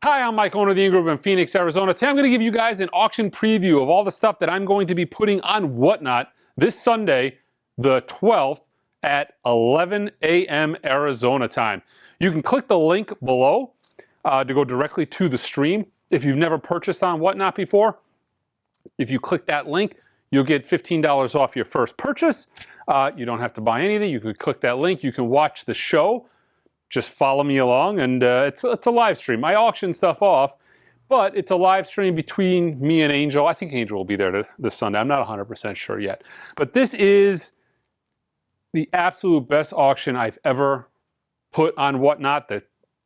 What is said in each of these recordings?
Hi, I'm Mike, owner of the Ingrove in Phoenix, Arizona. Today I'm going to give you guys an auction preview of all the stuff that I'm going to be putting on Whatnot this Sunday, the 12th at 11 a.m. Arizona time. You can click the link below to go directly to the stream. If you've never purchased on Whatnot before, if you click that link, you'll get $15 off your first purchase. You don't have to buy anything. You can click that link. You can watch the show. Just follow me along, and it's a live stream. I auction stuff off, but it's a live stream between me and Angel. I think Angel will be there this Sunday. I'm not 100% sure yet. But this is the absolute best auction I've ever put on Whatnot. The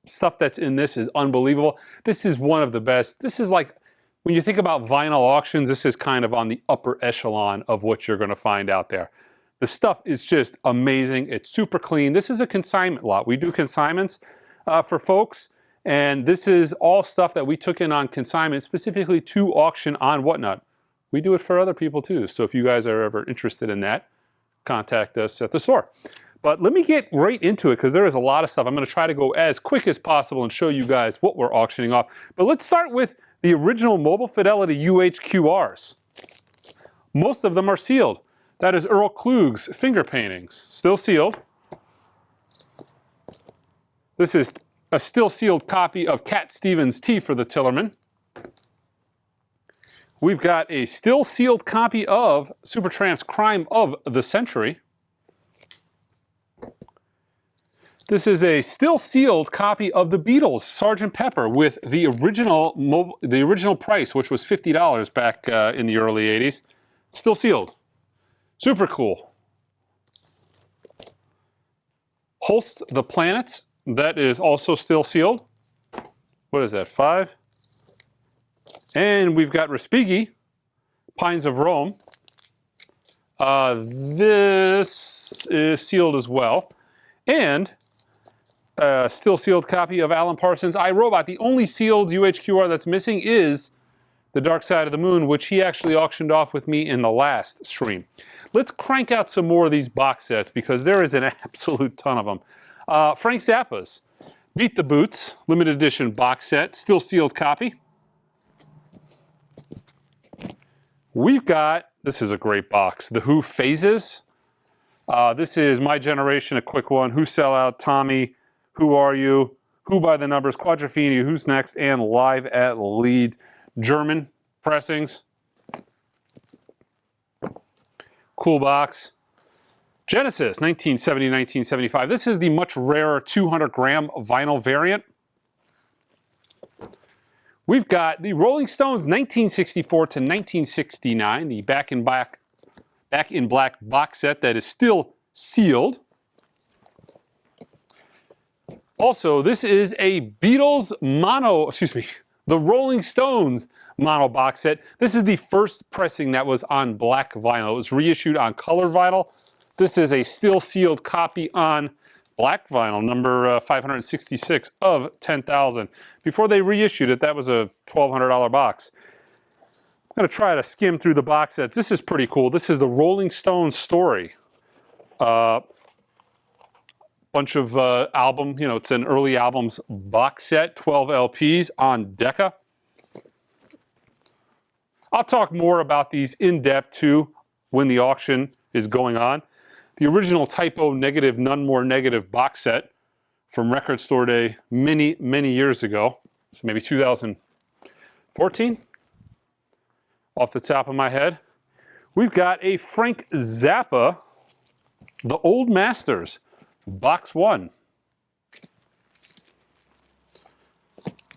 stuff that's in this is unbelievable. This is one of the best. This is like, when you think about vinyl auctions, this is kind of on the upper echelon of what you're going to find out there. The stuff is just amazing. It's super clean. This is a consignment lot. We do consignments for folks, and this is all stuff that we took in on consignment specifically to auction on Whatnot. We do it for other people too, so if you guys are ever interested in that, contact us at the store. But let me get right into it because there is a lot of stuff. I'm going to try to go as quick as possible and show you guys what we're auctioning off. But let's start with the original Mobile Fidelity UHQRs. Most of them are sealed. That is Earl Klug's finger paintings, still sealed. This is a still sealed copy of Cat Stevens' Tea for the Tillerman. We've got a still sealed copy of Supertramp's Crime of the Century. This is a still sealed copy of the Beatles' Sgt. Pepper with the original price, which was $50 back in the early 80s. Still sealed. Super cool. Holst the Planets, that is also still sealed. What is that, 5? And we've got Respighi, Pines of Rome. This is sealed as well. And a still sealed copy of Alan Parsons' I, Robot. The only sealed UHQR that's missing is The Dark Side of the Moon, which he actually auctioned off with me in the last stream. Let's crank out some more of these box sets because there is an absolute ton of them. Frank Zappa's Beat the Boots limited edition box set, still sealed copy. We've got, this is a great box, The Who Phases. This is My Generation, a quick one. Who Sell Out, Tommy, Who Are You, Who by the Numbers, Quadrophenia, Who's Next, and Live at Leeds. German pressings. Cool box. Genesis, 1970-1975. This is the much rarer 200-gram vinyl variant. We've got the Rolling Stones 1964 to 1969, the Back in Black box set that is still sealed. Also, this is a Beatles the Rolling Stones mono box set. This is the first pressing that was on black vinyl. It was reissued on color vinyl. This is a still sealed copy on black vinyl, number 566 of 10,000. Before they reissued it, that was a $1,200 box. I'm going to try to skim through the box sets. This is pretty cool. This is the Rolling Stones Story. Bunch of album, it's an early albums box set, 12 LPs on Decca. I'll talk more about these in depth too when the auction is going on. The original Typo Negative, None More Negative box set from Record Store Day many, many years ago, so maybe 2014, off the top of my head. We've got a Frank Zappa, The Old Masters, box 1.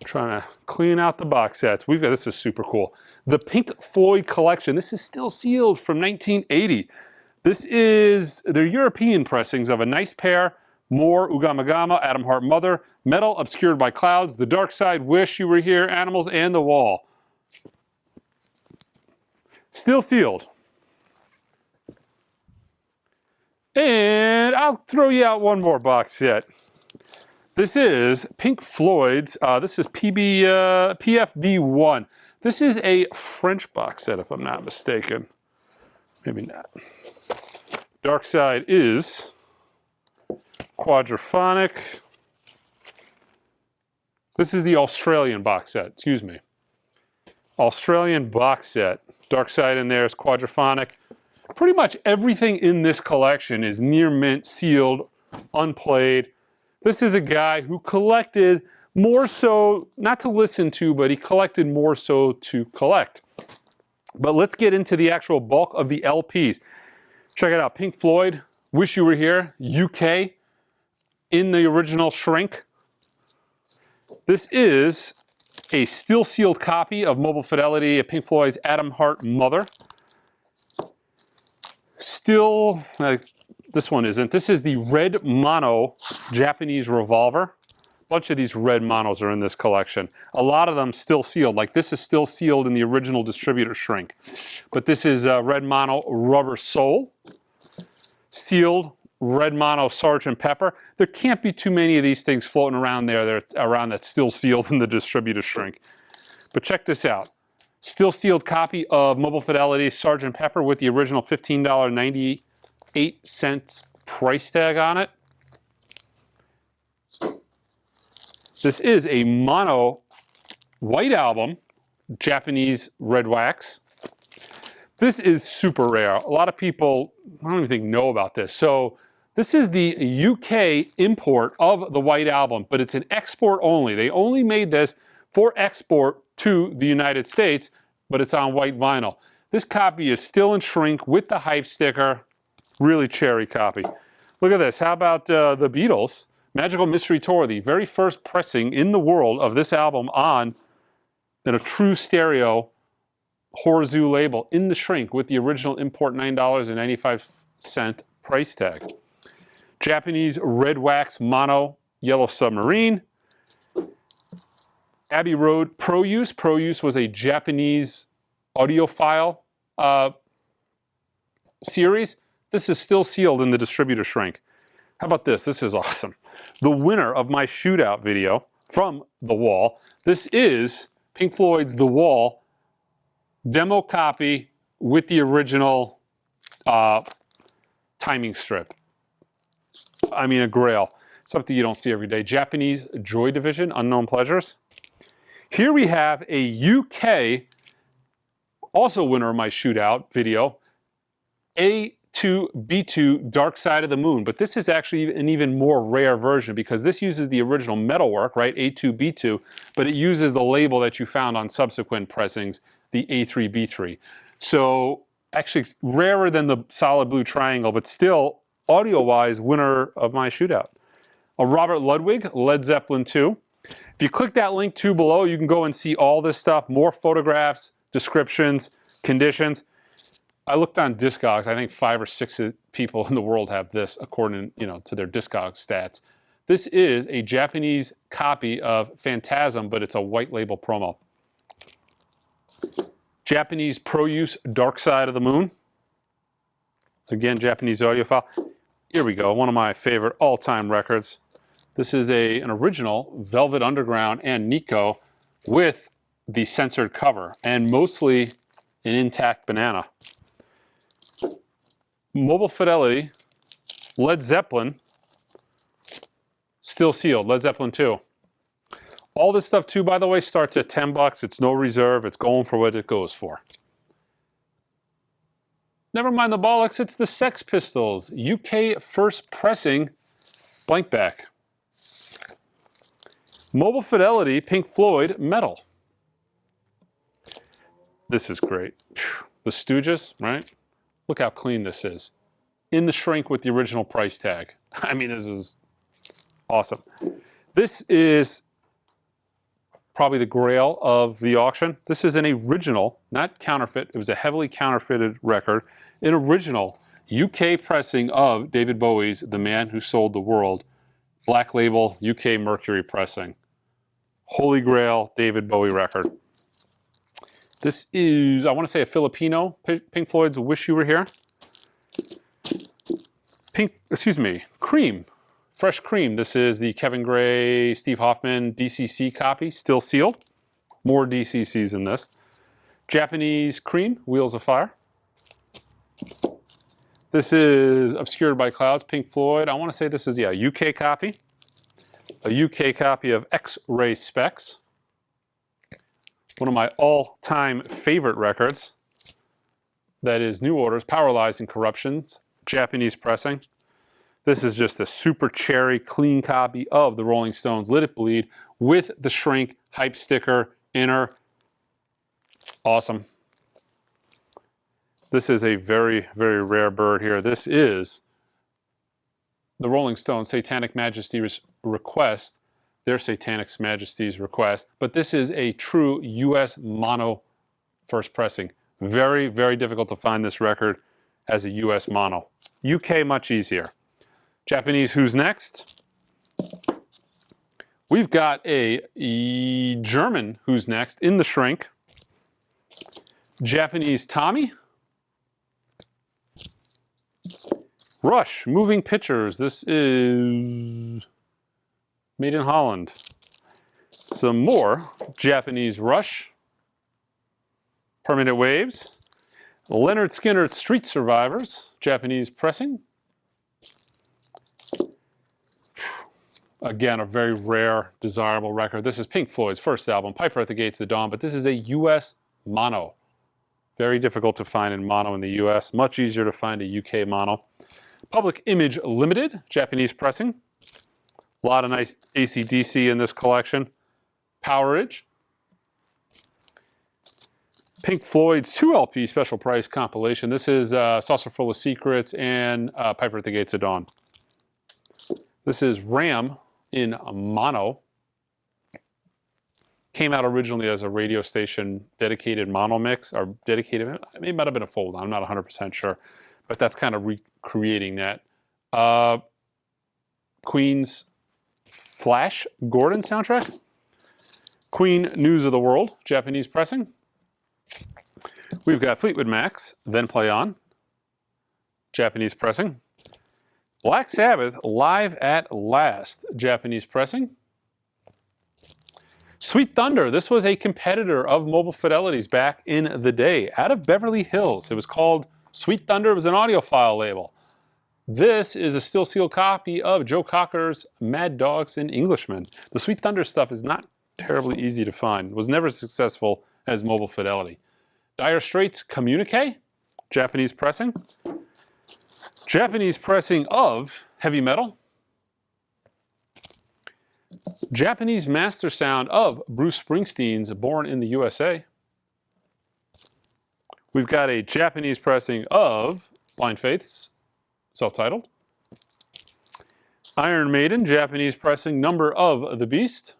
Trying to clean out the box sets. We've got, this is super cool. The Pink Floyd Collection. This is still sealed from 1980. This is their European pressings of A Nice Pair, More, Ugamagama, Adam Hart Mother, Metal, Obscured by Clouds, The Dark Side, Wish You Were Here, Animals, and The Wall. Still sealed. And I'll throw you out one more box set. This is Pink Floyd's, this is PFB1. This is a French box set, if I'm not mistaken. Maybe not. Dark Side is quadraphonic. This is the Australian box set, excuse me. Australian box set. Dark Side in there is quadraphonic. Pretty much everything in this collection is near mint, sealed, unplayed. This is a guy who collected more so, not to listen to, but he collected more so to collect. But let's get into the actual bulk of the LPs. Check it out, Pink Floyd, Wish You Were Here, UK, in the original shrink. This is a still sealed copy of Mobile Fidelity, Pink Floyd's Atom Heart Mother. Still, this one isn't. This is the red mono Japanese revolver. A bunch of these red monos are in this collection. A lot of them still sealed. Like this is still sealed in the original distributor shrink. But this is red mono rubber sole. Sealed red mono Sgt. Pepper. There can't be too many of these things floating around there that's still sealed in the distributor shrink. But check this out. Still sealed copy of Mobile Fidelity Sgt. Pepper with the original $15.98 price tag on it. This is a mono white album, Japanese red wax. This is super rare. A lot of people, I don't even think know about this. So this is the UK import of the white album, but it's an export only. They only made this for export to the United States, but it's on white vinyl. This copy is still in shrink with the hype sticker. Really cherry copy. Look at this. How about the Beatles? Magical Mystery Tour, the very first pressing in the world of this album on a true stereo Horzu label in the shrink with the original import $9.95 price tag. Japanese red wax mono Yellow Submarine. Abbey Road Pro Use. Pro Use was a Japanese audiophile series. This is still sealed in the distributor shrink. How about this? This is awesome. The winner of my shootout video from The Wall. This is Pink Floyd's The Wall demo copy with the original timing strip. I mean, a grail. Something you don't see every day. Japanese Joy Division, Unknown Pleasures. Here we have a UK, also winner of my shootout video, A2B2 Dark Side of the Moon. But this is actually an even more rare version because this uses the original metalwork, right, A2B2, but it uses the label that you found on subsequent pressings, the A3B3. So actually rarer than the solid blue triangle, but still audio-wise winner of my shootout. A Robert Ludwig, Led Zeppelin 2. If you click that link too below, you can go and see all this stuff, more photographs, descriptions, conditions. I looked on Discogs. I think 5 or 6 people in the world have this according, to their Discogs stats. This is a Japanese copy of Phantasm, but it's a white label promo. Japanese Pro Use Dark Side of the Moon. Again, Japanese audiophile. Here we go, one of my favorite all-time records. This is an original Velvet Underground and Nico with the censored cover and mostly an intact banana. Mobile Fidelity, Led Zeppelin, still sealed, Led Zeppelin 2. All this stuff too, by the way, starts at $10. It's no reserve, it's going for what it goes for. Never mind the bollocks, it's the Sex Pistols, UK first pressing, blank back. Mobile Fidelity, Pink Floyd, metal. This is great. The Stooges, right? Look how clean this is. In the shrink with the original price tag. I mean, this is awesome. This is probably the grail of the auction. This is an original, not counterfeit. It was a heavily counterfeited record. An original UK pressing of David Bowie's The Man Who Sold the World. Black label, UK Mercury pressing. Holy Grail David Bowie record. This is, I want to say, a Filipino, Pink Floyd's Wish You Were Here. Cream, Fresh Cream. This is the Kevin Gray, Steve Hoffman DCC copy, still sealed. More DCCs in this. Japanese Cream, Wheels of Fire. This is Obscured by Clouds, Pink Floyd. I want to say this is, UK copy. a UK copy of X-Ray Specs, one of my all-time favorite records. That is New Orders, Power Lies and Corruptions, Japanese pressing. This is just a super cherry, clean copy of the Rolling Stones' Let It Bleed with the shrink hype sticker inner. Awesome. This is a very, very rare bird here. This is the Rolling Stones' Satanic Majesty's Request, their Satanic Majesty's Request, but this is a true US mono first pressing. Very, very difficult to find this record as a US mono. UK, much easier. Japanese, who's next? We've got a German who's next in the shrink. Japanese Tommy. Rush, Moving Pictures. This is made in Holland. Some more Japanese Rush. Permanent Waves. Leonard Skinner's Street Survivors, Japanese pressing. Again, a very rare, desirable record. This is Pink Floyd's first album, Piper at the Gates of Dawn, but this is a US mono. Very difficult to find in mono in the US, much easier to find a UK mono. Public Image Limited, Japanese pressing. A lot of nice AC/DC in this collection. Powerage. Pink Floyd's 2 LP special price compilation. This is Saucer Full of Secrets and Piper at the Gates of Dawn. This is Ram in mono. Came out originally as a radio station dedicated mono mix, or dedicated, it might have been a fold, I'm not 100% sure, but that's kind of recreating that. Queen's Flash Gordon soundtrack. Queen News of the World, Japanese pressing. We've got Fleetwood Mac's Then Play On, Japanese pressing. Black Sabbath, Live at Last, Japanese pressing. Sweet Thunder, this was a competitor of Mobile Fidelity's back in the day, out of Beverly Hills. It was called Sweet Thunder, it was an Audiophile label. This is a still sealed copy of Joe Cocker's Mad Dogs and Englishmen. The Sweet Thunder stuff is not terribly easy to find. It was never successful as Mobile Fidelity. Dire Straits Communique, Japanese pressing. Japanese pressing of Heavy Metal. Japanese master sound of Bruce Springsteen's Born in the USA. We've got a Japanese pressing of Blind Faith's self-titled. Iron Maiden, Japanese pressing, Number of the Beast.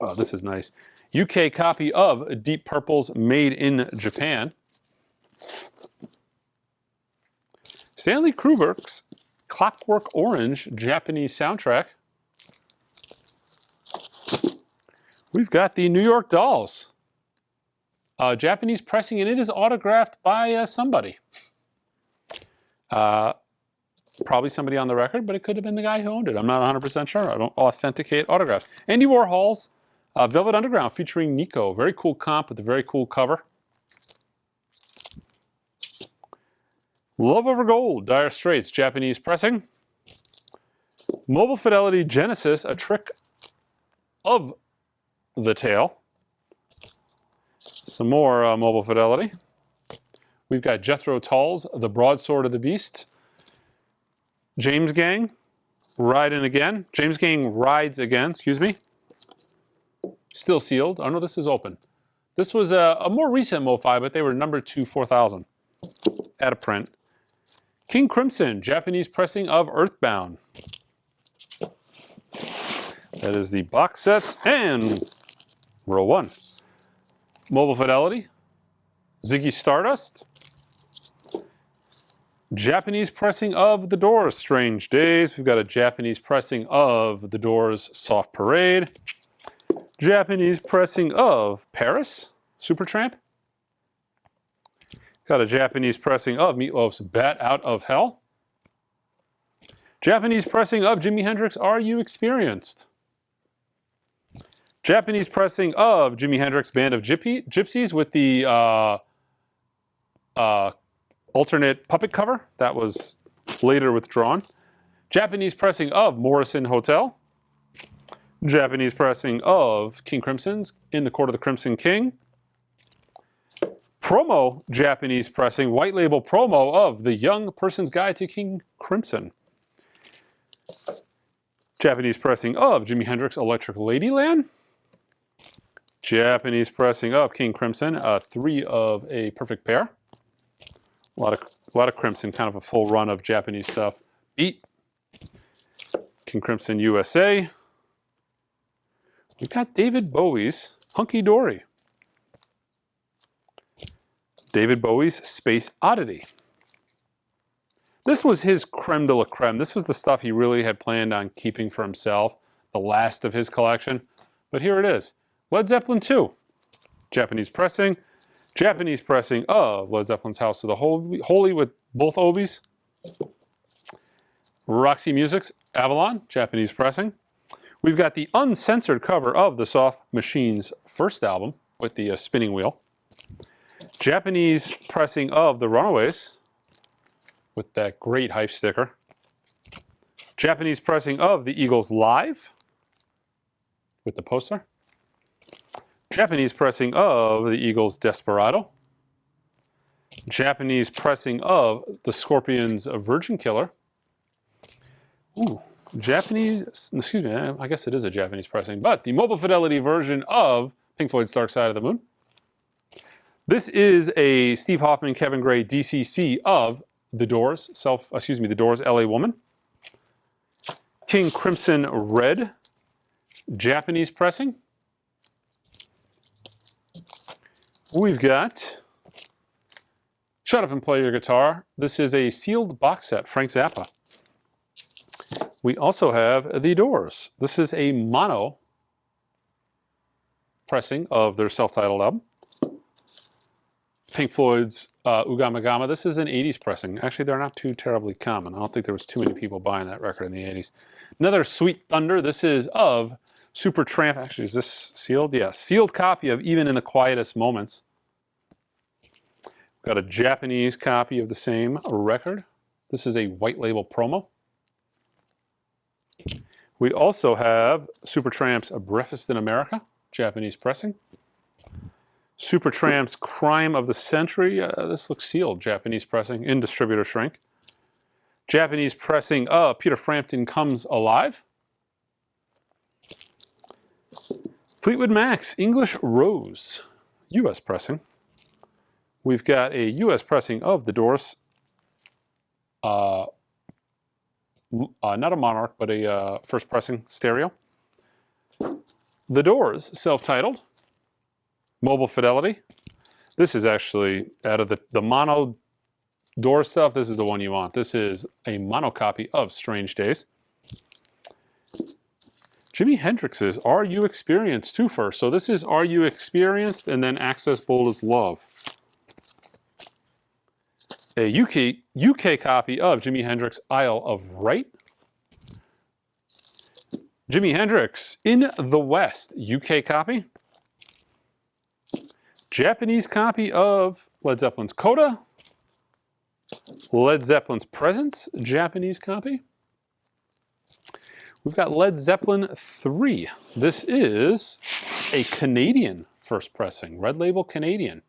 Oh, this is nice. UK copy of Deep Purple's Made in Japan. Stanley Kubrick's Clockwork Orange Japanese soundtrack. We've got the New York Dolls. Japanese pressing, and it is autographed by somebody. Probably somebody on the record, but it could have been the guy who owned it. I'm not 100% sure. I don't authenticate autographs. Andy Warhol's Velvet Underground featuring Nico. Very cool comp with a very cool cover. Love Over Gold, Dire Straits, Japanese pressing. Mobile Fidelity Genesis, A Trick of the Tail. Some more Mobile Fidelity. We've got Jethro Tull's The Broadsword of the Beast. James Gang, Riding Again. James Gang Rides Again, excuse me. Still sealed. Oh no, this is open. This was a more recent MoFi, but they were number 2, 4000. Out of print. King Crimson, Japanese pressing of Earthbound. That is the box sets and row 1. Mobile Fidelity, Ziggy Stardust. Japanese pressing of The Doors, Strange Days. We've got a Japanese pressing of The Doors, Soft Parade. Japanese pressing of Paris, Supertramp. Got a Japanese pressing of Meatloaf's Bat Out of Hell. Japanese pressing of Jimi Hendrix, Are You Experienced? Japanese pressing of Jimi Hendrix Band of Gypsies with the alternate puppet cover that was later withdrawn. Japanese pressing of Morrison Hotel. Japanese pressing of King Crimson's In the Court of the Crimson King. Promo Japanese pressing, white label promo of The Young Person's Guide to King Crimson. Japanese pressing of Jimi Hendrix Electric Ladyland. Japanese pressing of King Crimson, 3 of a perfect pair. A lot of Crimson, kind of a full run of Japanese stuff. Beat. King Crimson USA. We've got David Bowie's Hunky Dory. David Bowie's Space Oddity. This was his creme de la creme. This was the stuff he really had planned on keeping for himself, the last of his collection. But here it is. Led Zeppelin 2. Japanese pressing. Japanese pressing of Led Zeppelin's House of the Holy with both obies. Roxy Music's Avalon, Japanese pressing. We've got the uncensored cover of the Soft Machines' first album with the spinning wheel. Japanese pressing of The Runaways with that great hype sticker. Japanese pressing of The Eagles Live with the poster. Japanese pressing of The Eagles Desperado. Japanese pressing of The Scorpions' Virgin Killer. Ooh, Japanese, excuse me, I guess it is a Japanese pressing, but the Mobile Fidelity version of Pink Floyd's Dark Side of the Moon. This is a Steve Hoffman, Kevin Gray DCC of The Doors, The Doors LA Woman. King Crimson Red, Japanese pressing. We've got Shut Up and Play Your Guitar. This is a sealed box set, Frank Zappa. We also have The Doors. This is a mono pressing of their self-titled album. Pink Floyd's Ugama Gama. This is an 80s pressing. Actually, they're not too terribly common. I don't think there was too many people buying that record in the 80s. Another Sweet Thunder. This is of Supertramp. Actually, is this sealed? Yeah, sealed copy of Even in the Quietest Moments. Got a Japanese copy of the same record. This is a white label promo. We also have Supertramp's Breakfast in America, Japanese pressing. Supertramp's Crime of the Century. This looks sealed, Japanese pressing, in distributor shrink. Japanese pressing of Peter Frampton Comes Alive. Fleetwood Mac's English Rose, U.S. pressing. We've got a U.S. pressing of The Doors. Not a Monarch, but a first pressing stereo. The Doors, self-titled. Mobile Fidelity. This is actually, out of the mono door stuff, this is the one you want. This is a mono copy of Strange Days. Jimi Hendrix's Are You Experienced twofer. So this is Are You Experienced and then Access Bold as Love. A UK copy of Jimi Hendrix Isle of Right. Jimi Hendrix In the West, UK copy. Japanese copy of Led Zeppelin's Coda. Led Zeppelin's Presence, Japanese copy. We've got Led Zeppelin 3. This is a Canadian first pressing, red label Canadian.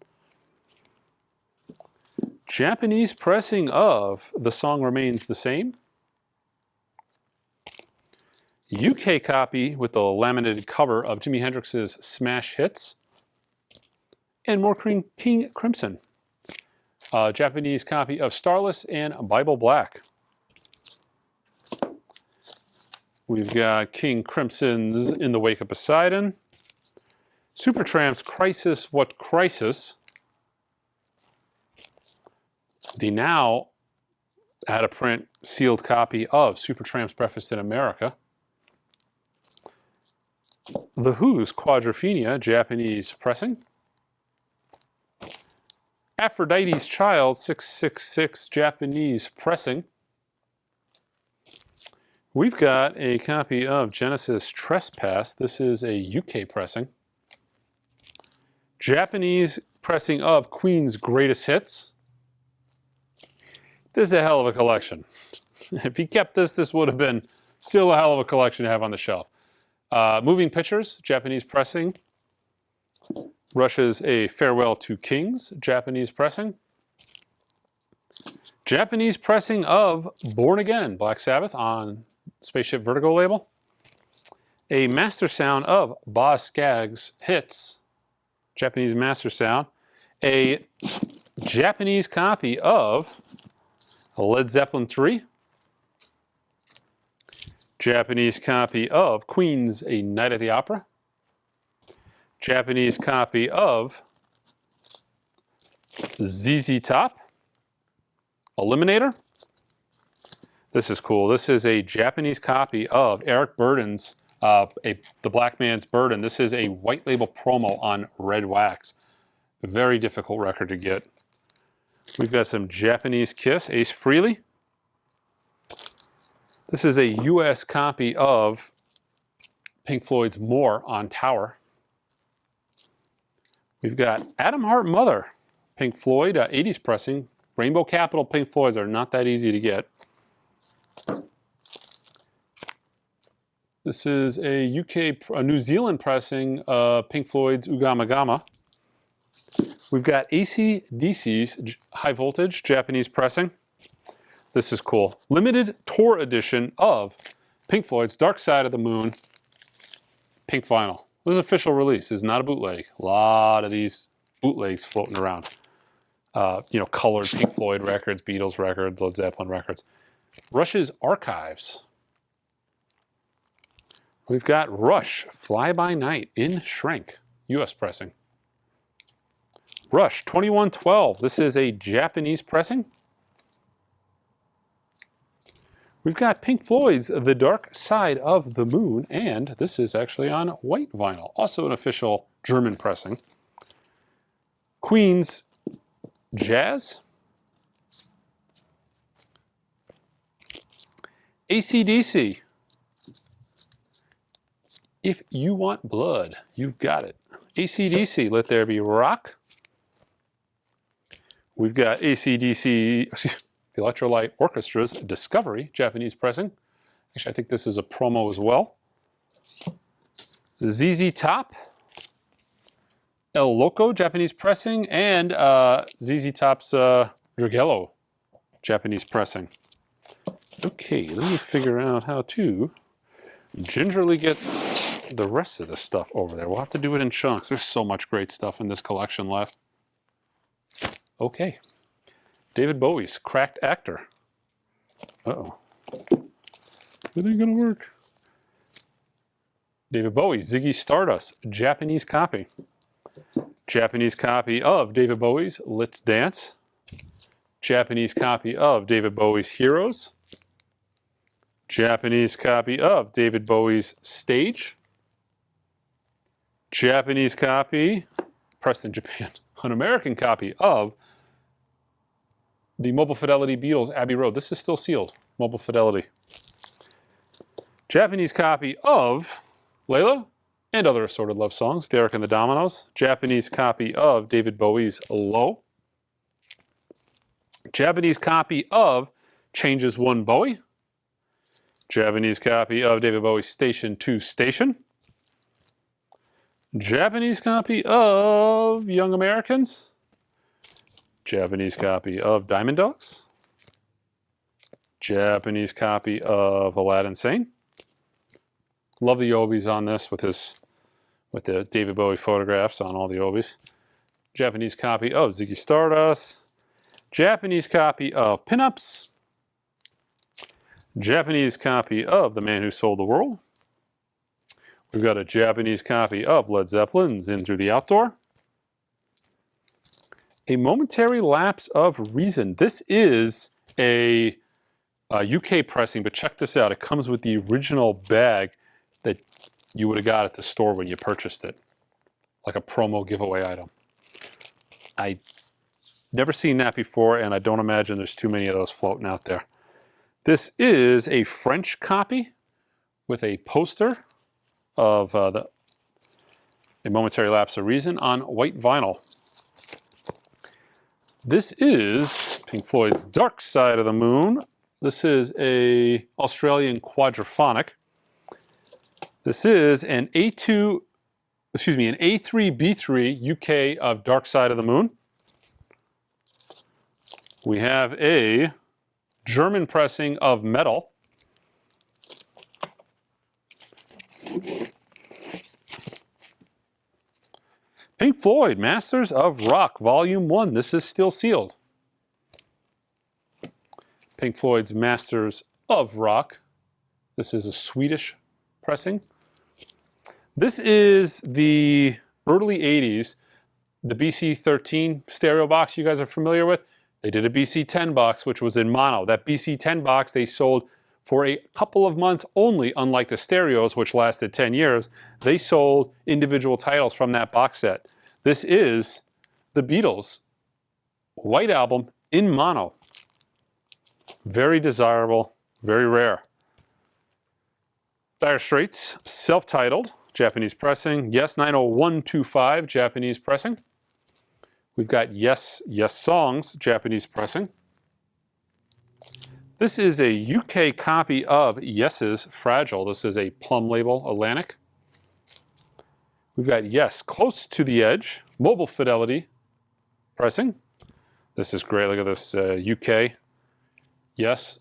Japanese pressing of The Song Remains the Same. UK copy with the laminated cover of Jimi Hendrix's Smash Hits. And more King Crimson. Japanese copy of Starless and Bible Black. We've got King Crimson's In the Wake of Poseidon. Supertramp's Crisis What Crisis. The now out-of-print sealed copy of Supertramp's Breakfast in America. The Who's Quadrophenia, Japanese pressing. Aphrodite's Child, 666, Japanese pressing. We've got a copy of Genesis Trespass. This is a UK pressing. Japanese pressing of Queen's Greatest Hits. This is a hell of a collection. If he kept this, this would have been still a hell of a collection to have on the shelf. Moving Pictures, Japanese pressing. Rush's A Farewell to Kings, Japanese pressing. Japanese pressing of Born Again, Black Sabbath on Spaceship Vertigo label. A master sound of Boz Scaggs Hits, Japanese master sound. A Japanese copy of Led Zeppelin 3. Japanese copy of Queen's A Night at the Opera. Japanese copy of ZZ Top, Eliminator. This is cool. This is a Japanese copy of Eric Burdon's The Black Man's Burden. This is a white label promo on red wax. A very difficult record to get. We've got some Japanese Kiss, Ace Frehley. This is a US copy of Pink Floyd's More on Tower. We've got Atom Heart Mother, Pink Floyd, 80s pressing. Rainbow Capital Pink Floyds are not that easy to get. This is a New Zealand pressing of Pink Floyd's Ugama Gama. We've got AC/DC's High Voltage, Japanese pressing. This is cool. Limited tour edition of Pink Floyd's Dark Side of the Moon, pink vinyl. This is an official release. This is not a bootleg. A lot of these bootlegs floating around. Colored Pink Floyd records, Beatles records, Led Zeppelin records. Rush's Archives. We've got Rush, Fly By Night in Shrink, US pressing. Rush 2112. This is a Japanese pressing. We've got Pink Floyd's The Dark Side of the Moon, and this is actually on white vinyl, also an official German pressing. Queen's Jazz. AC/DC. If You Want Blood, You've Got It. AC/DC, Let There Be Rock. We've got AC/DC, the Electrolyte Orchestra's Discovery, Japanese pressing. Actually, I think this is a promo as well. ZZ Top, El Loco, Japanese pressing, and ZZ Top's Draghello, Japanese pressing. Okay, let me figure out how to gingerly get the rest of this stuff over there. We'll have to do it in chunks. There's so much great stuff in this collection left. Okay. David Bowie's Cracked Actor. Uh-oh. It ain't gonna work. David Bowie, Ziggy Stardust, Japanese copy. Japanese copy of David Bowie's Let's Dance. Japanese copy of David Bowie's Heroes. Japanese copy of David Bowie's Stage. Japanese copy, pressed in Japan. An American copy of the Mobile Fidelity Beatles Abbey Road. This is still sealed. Mobile Fidelity. Japanese copy of Layla and other assorted love songs. Derek and the Dominoes. Japanese copy of David Bowie's Low. Japanese copy of Changes One Bowie. Japanese copy of David Bowie's Station to Station. Japanese copy of Young Americans. Japanese copy of Diamond Dogs. Japanese copy of Aladdin Sane. Love the Obies on this with the David Bowie photographs on all the Obies. Japanese copy of Ziggy Stardust. Japanese copy of Pinups. Japanese copy of The Man Who Sold the World. We've got a Japanese copy of Led Zeppelin's In Through the Outdoor. A Momentary Lapse of Reason. This is a UK pressing, but check this out. It comes with the original bag that you would have got at the store when you purchased it, like a promo giveaway item. I never seen that before, and I don't imagine there's too many of those floating out there. This is a French copy with a poster of A Momentary Lapse of Reason on white vinyl. This is Pink Floyd's Dark Side of the Moon, This is a Australian quadraphonic. This is an A3B3 UK of Dark Side of the Moon. We have a German pressing of Metal. Pink Floyd, Masters of Rock, Volume 1. This is still sealed. Pink Floyd's Masters of Rock. This is a Swedish pressing. This is the early 80s, the BC13 stereo box you guys are familiar with. They did a BC10 box, which was in mono. That BC10 box they sold for a couple of months only, unlike the stereos, which lasted 10 years. They sold individual titles from that box set. This is the Beatles' White Album in mono. Very desirable, very rare. Dire Straits, self-titled, Japanese pressing. Yes 90125, Japanese pressing. We've got Yes, Yes Songs, Japanese pressing. This is a UK copy of Yes's Fragile. This is a Plum label, Atlantic. We've got Yes, Close to the Edge, Mobile Fidelity pressing. This is great. Look at this UK. Yes,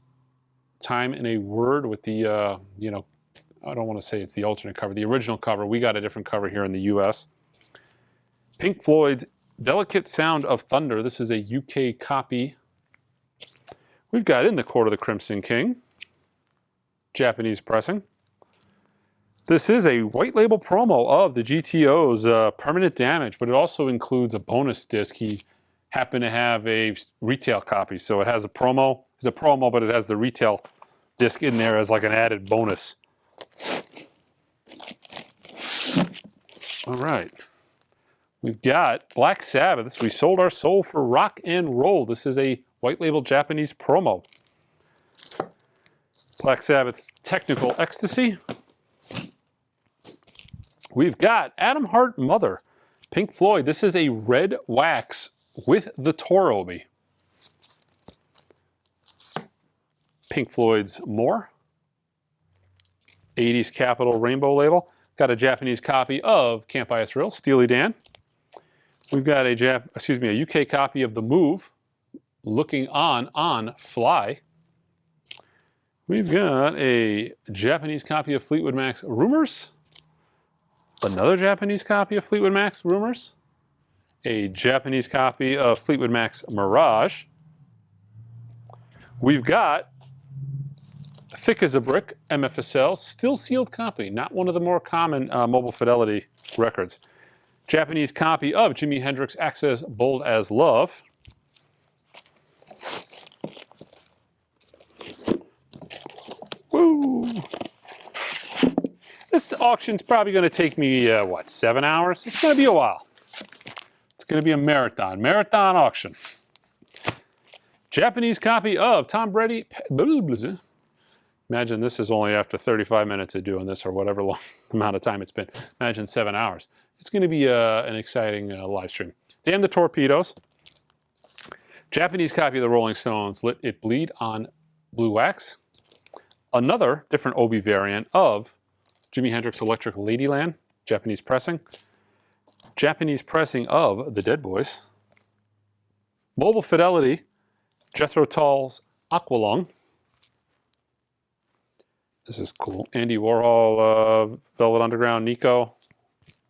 Time in a Word with the, I don't want to say it's the alternate cover. The original cover, we got a different cover here in the US. Pink Floyd's Delicate Sound of Thunder. This is a UK copy. We've got In the Court of the Crimson King, Japanese pressing. This is a white label promo of the GTO's Permanent Damage, but it also includes a bonus disc. He happened to have a retail copy, so it has a promo. It's a promo, but it has the retail disc in there as like an added bonus. All right. We've got Black Sabbath. We sold our soul for rock and roll. This is a white label Japanese promo. Black Sabbath's Technical Ecstasy. We've got Adam Hart Mother, Pink Floyd. This is a red wax with the Torobi. Pink Floyd's More. 80s Capitol Rainbow label. Got a Japanese copy of Can't Buy a Thrill, Steely Dan. We've got a UK copy of The Move, Looking On Fly. We've got a Japanese copy of Fleetwood Mac's Rumors. Another Japanese copy of Fleetwood Mac's Rumors. A Japanese copy of Fleetwood Mac's Mirage. We've got Thick as a Brick, MFSL, still sealed copy, not one of the more common Mobile Fidelity records. Japanese copy of Jimi Hendrix Access Bold as Love. Woo! This auction's probably going to take me, 7 hours? It's going to be a while. It's going to be a marathon auction. Japanese copy of Tom Brady. Imagine this is only after 35 minutes of doing this or whatever long amount of time it's been. Imagine 7 hours. It's going to be an exciting live stream. Damn the Torpedoes. Japanese copy of the Rolling Stones, Let It Bleed on Blue Wax. Another different Obi variant of Jimi Hendrix Electric Ladyland, Japanese pressing. Japanese pressing of the Dead Boys. Mobile Fidelity, Jethro Tull's Aqualung. This is cool. Andy Warhol, Velvet Underground, Nico,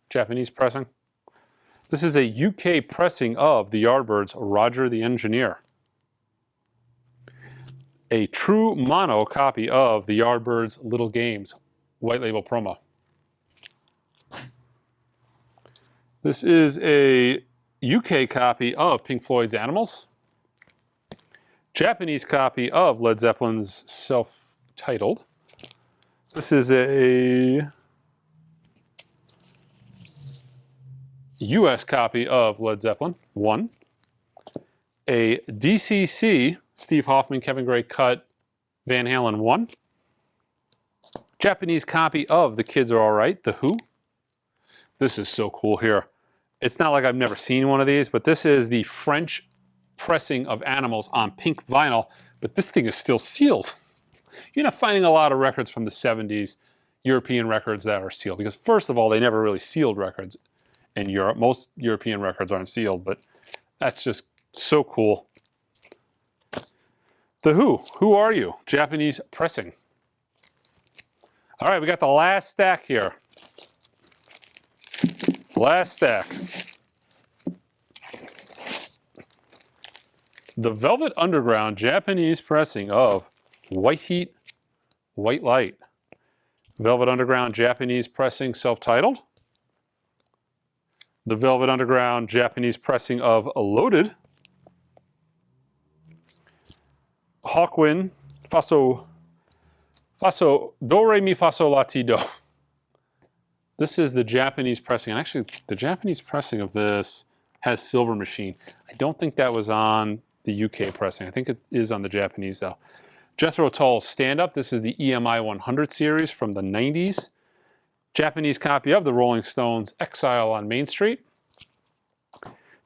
Japanese pressing. This is a UK pressing of the Yardbirds, Roger the Engineer. A true mono copy of the Yardbirds' Little Games, white label promo. This is a UK copy of Pink Floyd's Animals. Japanese copy of Led Zeppelin's Self-Titled. This is a US copy of Led Zeppelin 1. A DCC, Steve Hoffman, Kevin Gray cut Van Halen 1. Japanese copy of The Kids Are Alright, The Who. This is so cool here. It's not like I've never seen one of these, but this is the French pressing of animals on pink vinyl, but this thing is still sealed. You're not finding a lot of records from the 70s, European records that are sealed, because first of all, they never really sealed records in Europe. Most European records aren't sealed, but that's just so cool. The Who Are You? Japanese pressing. All right, we got the last stack here. Last stack. The Velvet Underground Japanese pressing of White Heat, White Light. Velvet Underground Japanese pressing self-titled. The Velvet Underground Japanese pressing of Loaded. Hawkwind, Do, Re, Mi, Fa, Sol, La, Ti, Do. This is the Japanese pressing. And actually, the Japanese pressing of this has Silver Machine. I don't think that was on the UK pressing. I think it is on the Japanese, though. Jethro Tull Stand Up. This is the EMI 100 series from the 90s. Japanese copy of the Rolling Stones' Exile on Main Street.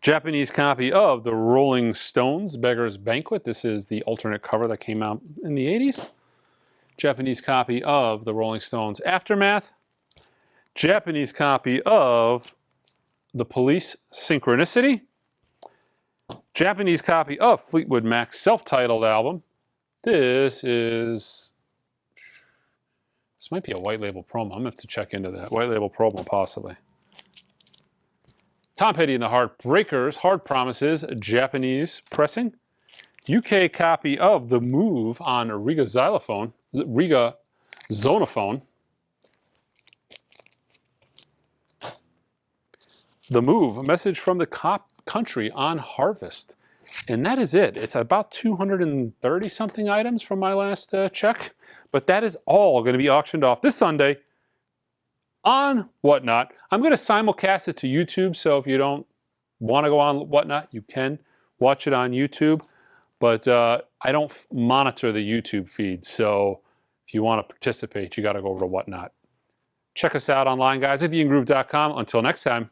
Japanese copy of the Rolling Stones' Beggar's Banquet. This is the alternate cover that came out in the 80s. Japanese copy of the Rolling Stones' Aftermath. Japanese copy of The Police Synchronicity. Japanese copy of Fleetwood Mac's self-titled album. This might be a white label promo. I'm going to have to check into that. White label promo, possibly. Tom Petty and the Heartbreakers, Hard Promises, Japanese pressing. UK copy of The Move on Riga Xylophone, Riga Zonophone. The Move, a message from the country on Harvest. And that is it. It's about 230 something items from my last check. But that is all going to be auctioned off this Sunday on Whatnot. I'm going to simulcast it to YouTube, so if you don't want to go on Whatnot, you can watch it on YouTube. But I don't monitor the YouTube feed, so if you want to participate, you got to go over to Whatnot. Check us out online, guys, at theingroove.com. Until next time.